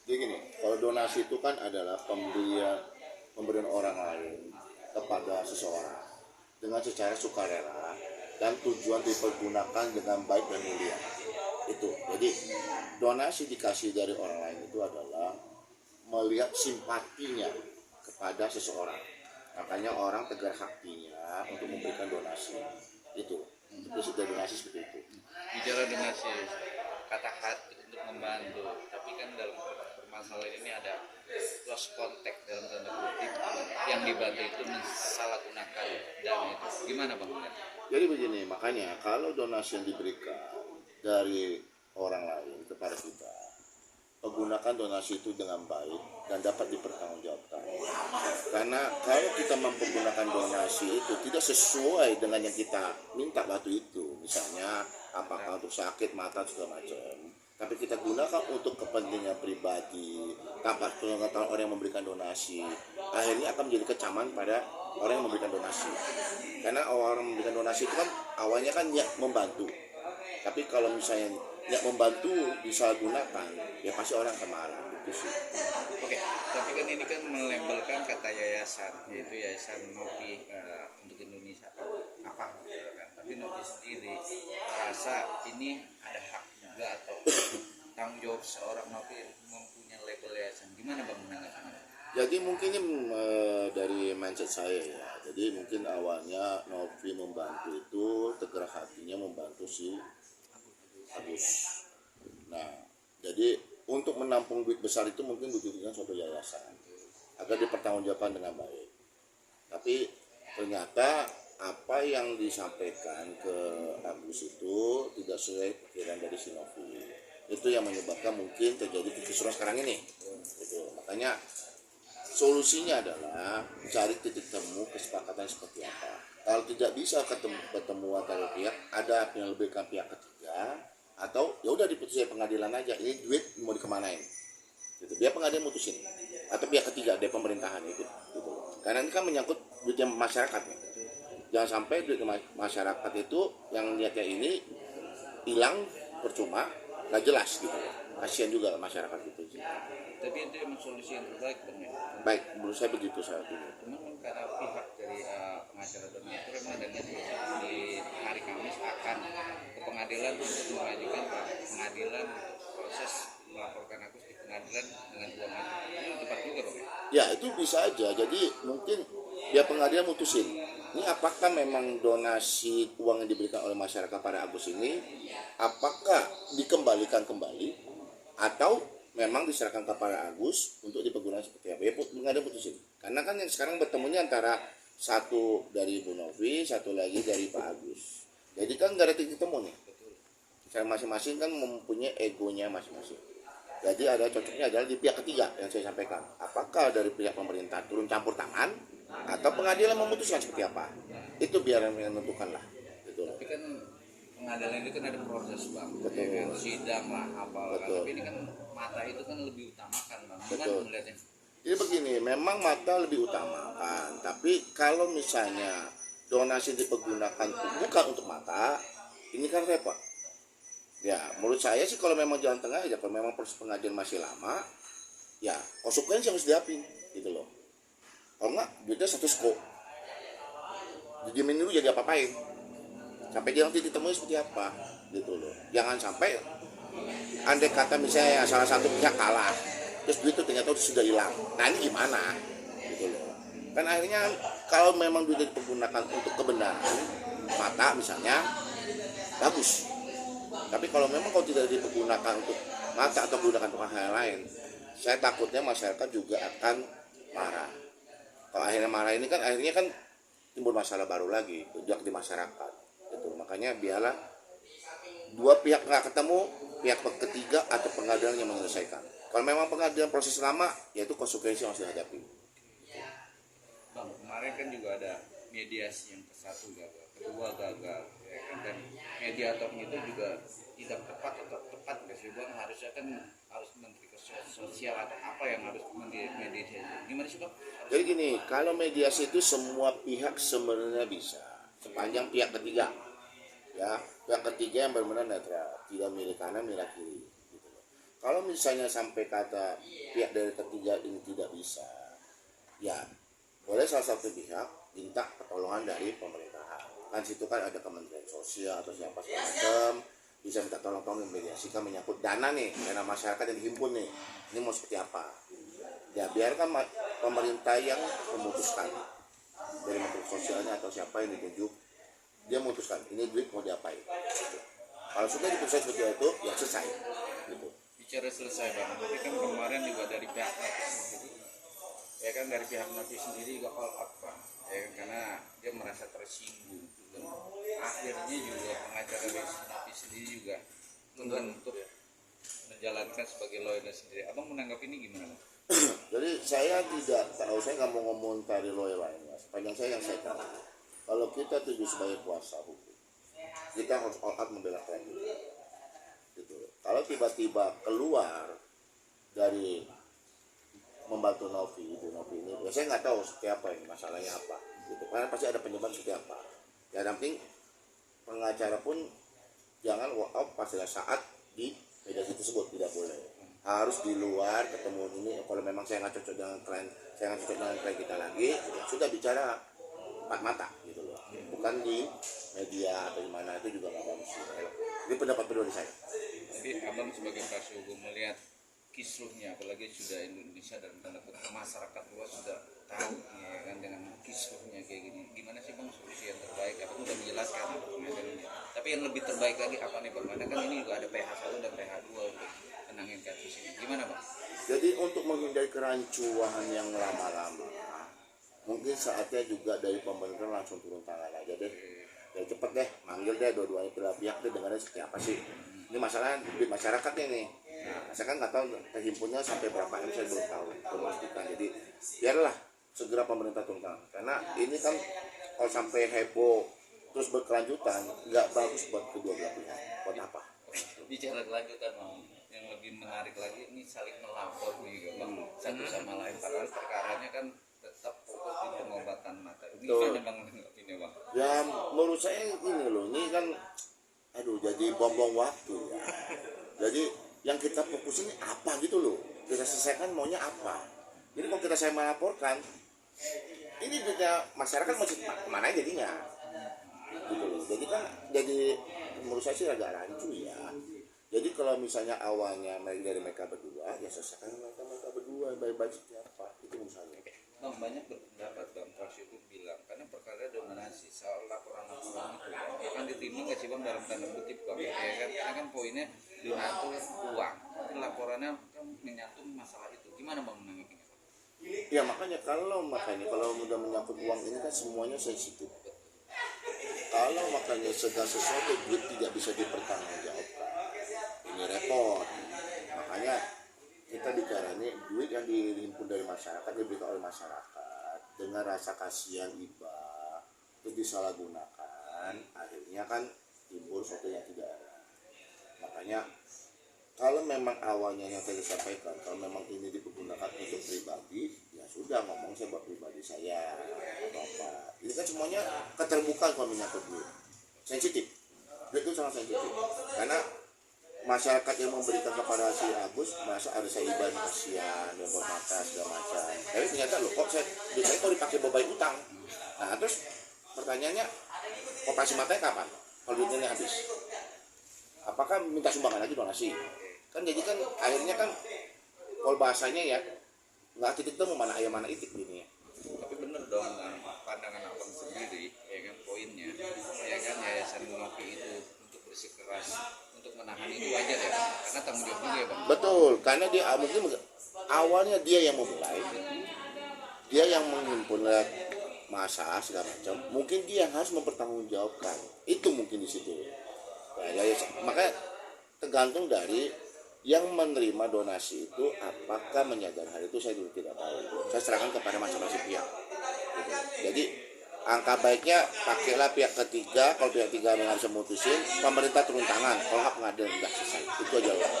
Jadi gini, kalau donasi itu kan adalah pemberian orang lain kepada seseorang dengan secara sukarela dan tujuan dipergunakan dengan baik dan mulia. Itu. Jadi donasi dikasih dari orang lain itu adalah melihat simpatinya kepada seseorang. Makanya orang tegar hatinya untuk memberikan donasi. Itu sudah donasi seperti itu. Bicara donasi, kata hati untuk membantu, tapi kan dalam permasalahan ini ada lost contact dalam tanda kutip, yang dibantu itu mensalahgunakan dana itu. Gimana Bang? Jadi begini, makanya kalau donasi yang diberikan dari orang lain kepada kita, menggunakan donasi itu dengan baik dan dapat dipertanggungjawabkan. Karena kalau kita mempergunakan donasi itu tidak sesuai dengan yang kita minta waktu itu, misalnya apakah untuk sakit mata segala macam, tapi kita gunakan untuk kepentingan pribadi tanpa pengetahuan orang yang memberikan donasi, akhirnya akan menjadi kecaman pada orang yang memberikan donasi. Karena orang memberikan donasi itu kan awalnya kan niat membantu, tapi kalau misalnya niat membantu disalahgunakan, ya pasti orang akan marah. Gitu sih. Oke, tapi kan ini kan melabelkan kata yayasan, yaitu Yayasan Novi untuk Indonesia apa kan? Tapi Novi sendiri merasa ini ada hak juga atau tanggung jawab seorang Novi mempunyai label yayasan. Gimana Bang menanggapinya? Jadi mungkin dari mindset saya ya. Jadi mungkin awalnya Novi membantu itu tergerak hatinya membantu si Agus. Nah, jadi untuk menampung duit besar itu mungkin butuhkan suatu yayasan agar dipertanggungjawabkan dengan baik. Tapi ternyata apa yang disampaikan ke Agus itu tidak sesuai pikiran dari si Novi. Itu yang menyebabkan mungkin terjadi kekisruhan sekarang ini. Gitu. Makanya solusinya adalah cari titik temu kesepakatan seperti apa. Kalau tidak bisa ketemu antara pihak, ada yang lebih ke pihak ketiga, atau ya udah diputusin pengadilan aja. Ini duit mau dikemanain? Gitu. Biar pengadilan mutusin. Atau pihak ketiga dari pemerintahan itu. Gitu. Karena ini kan menyangkut duitnya masyarakat. Nih. Jangan sampai duit masyarakat itu yang niatnya ini hilang percuma, nggak jelas gitu. Kasihan juga masyarakat itu. Tapi itu emang solusi yang terbaik Bang ya? Baik, menurut saya begitu saat ini. Memang karena pihak dari pengacara donatur memang dengan di hari Kamis akan ke pengadilan untuk mengajukan pengadilan proses melaporkan Agus di pengadilan dengan uang itu. Ini tepat juga Bang ya? Ya itu bisa aja. Jadi mungkin ya pengadilan mutusin. Ini apakah memang donasi uang yang diberikan oleh masyarakat pada Agus ini apakah dikembalikan kembali atau memang diserahkan kepada Agus untuk dipergunakan seperti apa? Ya pengadilan putusin. Karena kan yang sekarang bertemunya antara satu dari Bu Novi, satu lagi dari Pak Agus. Jadi kan nggak ada titik temu nih. Saya masing-masing kan mempunyai egonya masing-masing. Jadi ada cocoknya adalah di pihak ketiga yang saya sampaikan. Apakah dari pihak pemerintah turun campur tangan atau pengadilan memutuskan seperti apa? Itu biar yang menentukan lah. Gitu. Tapi kan pengadilan itu kan ada proses Bang. Betul. Ya kan? Sidang lah apalah. Betul. Tapi ini kan mata itu kan lebih utamakan Bang. Gimana Betul. melihatnya? Jadi begini, memang mata lebih utamakan. Tapi kalau misalnya donasi dipergunakan bukan untuk mata, ini kan repot. Ya, menurut saya sih kalau memang jalan tengah aja, kalau memang proses pengadilan masih lama, ya konsekuensi harus dihapin, gitu loh. Kalau enggak, duitnya status quo. Dijamin dulu jadi apa-apain. Sampai dia nanti ditemuin seperti apa, gitu loh. Jangan sampai, andai kata misalnya salah satu pihak kalah, terus duit itu ternyata sudah hilang. Nah ini gimana, gitu loh. Kan akhirnya kalau memang duit dipergunakan untuk kebenaran, mata misalnya, bagus. Tapi kalau memang kalau tidak dipergunakan untuk mata atau digunakan untuk hal lain, saya takutnya masyarakat juga akan marah. Kalau akhirnya marah ini kan akhirnya kan timbul masalah baru lagi di masyarakat. Itu makanya biarlah dua pihak nggak ketemu, pihak ketiga atau pengadilan yang menyelesaikan. Kalau memang pengadilan proses lama, yaitu konsekuensi yang harus dihadapi. Bang, kemarin kan juga ada mediasi yang satu gagal, kedua gagal, ya kan? Dan mediatornya itu juga tidak tepat atau tepat nggak sih Bang? Harusnya kan harus menteri sosial atau apa yang harus mediasi. Gimana sih Bang? Jadi gini, kalau mediasi itu semua pihak sebenarnya bisa, sepanjang pihak ketiga, ya pihak ketiga yang benar-benar netral, tidak milih kanan milih kiri. Gitu. Kalau misalnya sampai kata pihak dari ketiga ini tidak bisa, ya boleh salah satu pihak minta pertolongan dari pemerintahan. Kan situ kan ada Kementerian Sosial atau siapa segala macam, bisa minta tolong memediasikan menyangkut dana nih, dana masyarakat yang dihimpun nih. Ini mau seperti apa? Ya biarkan pemerintah yang memutuskan, dari Menteri Sosialnya atau siapa yang ditunjuk, dia memutuskan ini duit mau diapain. Gitu. Kalau sudah diputuskan seperti itu, ya selesai. Gitu. Bicara selesai Bang, tapi kan kemarin juga dari pihak Nopi sendiri, ya kan dari pihak Nopi sendiri juga all out Bang, ya kan, karena dia merasa tersinggung. Dan akhirnya juga pengacara dari Nopi sendiri juga enggan untuk menjalankan sebagai lawyernya sendiri. Abang menanggapi ini gimana Bang? Jadi saya tidak tahu, saya nggak mau ngomentari lawyer lainnya. Sepanjang saya yang saya tahu, kalau kita tuju sebagai kuasa hukum, kita harus all out membela klien kita. Gitu. Kalau tiba-tiba keluar dari membantu Novi, Ibu Novi ini, ya saya nggak tahu seperti apa ini masalahnya apa. Gitu. Karena pasti ada penyebab seperti apa. Ya yang penting pengacara pun jangan walk out pada saat di mediasi tersebut, tidak boleh. Harus di luar ketemu ini. Kalau memang saya nggak cocok dengan klien, saya nggak cocok dengan klien kita lagi, ya sudah bicara empat mata gitu loh, bukan di media atau di mana, itu juga nggak bagus. Ini pendapat pribadi saya. Tapi Abang sebagai praktisi hukum melihat kisruhnya, apalagi sudah Indonesia dan tanda kutip masyarakat luas sudah tahu ya kan dengan kisruhnya kayak gini, gimana sih Bang solusi yang terbaik? Abang udah menjelaskan ini, tapi yang lebih terbaik lagi apa nih Bang? Karena kan ini juga ada PH1 dan PH2 untuk menangin kasus ini, gimana Bang? Jadi untuk menghindari kerancuan yang lama-lama, mungkin saatnya juga dari pemerintah langsung turun tangan aja deh. Ya cepet deh, manggil deh dua-duanya pihak deh, dengarnya seperti apa sih. Ini masalah di masyarakat ini. Nah, saya kan nggak tahu terhimpunnya sampai berapa M, saya belum tahu, belum pastikan. Jadi biarlah segera pemerintah turun tangan. Karena ini kan kalau sampai heboh terus berkelanjutan, nggak bagus buat kedua belah pihak. Buat apa? Bicara kelanjutan Bang, yang lebih menarik lagi ini saling melapor nih Bang, satu sama lain. Padahal perkaranya kan tetap fokus di pengobatan mata. Ini gimana Bang menanggapinya Bang? Ya menurut saya ini loh, ini kan aduh jadi bom-bom waktu ya. Jadi yang kita fokus ini apa gitu loh, kita selesaikan maunya apa. Jadi kalau kita saya melaporkan, ini juga masyarakat masih kemana jadinya gitu loh. Jadi kan jadi menurut saya sih agak rancu ya. Jadi kalau misalnya awalnya dari mereka berdua, ya selesaikan mereka berdua baik-baik seperti apa, itu menurut saya. Bang, banyak berpendapat Bang, praksi itu bilang karena perkara donasi soal laporan-laporan itu akan diterima nggak sih Bang dalam tanda kutip Bang, ya kan? Karena kan poinnya donatur uang, tapi laporannya kan menyangkut masalah itu. Gimana Bang menanggapinya Bang? Ya makanya kalau udah menyangkut uang ini kan semuanya sensitif. Kalau makanya segala sesuatu duit tidak bisa dipertanggungjawabkan, ini repot. Makanya kita bicara ini duit yang dihimpun dari masyarakat, diberikan oleh masyarakat dengan rasa kasihan iba, itu disalahgunakan, akhirnya kan timbul sesuatu yang tidak enak. Makanya kalau memang awalnya yang saya sampaikan, kalau memang ini dipergunakan untuk pribadi, ya sudah ngomong saya buat pribadi saya atau apa. Ini kan semuanya keterbukaan kalau menyangkut duit, sensitif. Duit itu sangat sensitif karena masyarakat yang memberikan kepada si Agus masa ada saya ibadah kasihan dia buat mata segala macam, tapi ternyata loh kok duit saya kok dipakai buat bayar utang. Nah terus pertanyaannya, operasi matanya kapan kalau duitnya habis? Apakah minta sumbangan lagi donasi? Kan jadi kan akhirnya kan kalau bahasanya ya nggak titik temu mana ayam mana itik gini ya. Tapi bener dong pandangan Abang sendiri, ya kan poinnya, ya kan Yayasan Nopi itu untuk bersikeras untuk menahan itu wajar ya, karena tanggung jawab juga ya Bang. Betul, karena dia mungkin awalnya dia yang memulai, dia yang menghimpun masa segala macam, mungkin dia harus mempertanggungjawabkan itu mungkin di situ. Ya, makanya tergantung dari yang menerima donasi itu apakah menyadari hal itu, saya dulu tidak tahu. Saya serahkan kepada masing-masing pihak. Gitu. Jadi angka baiknya pakailah pihak ketiga, kalau pihak ketiga nggak bisa memutusin, pemerintah turun tangan, kalau nggak pengadilan udah selesai. Itu aja loh.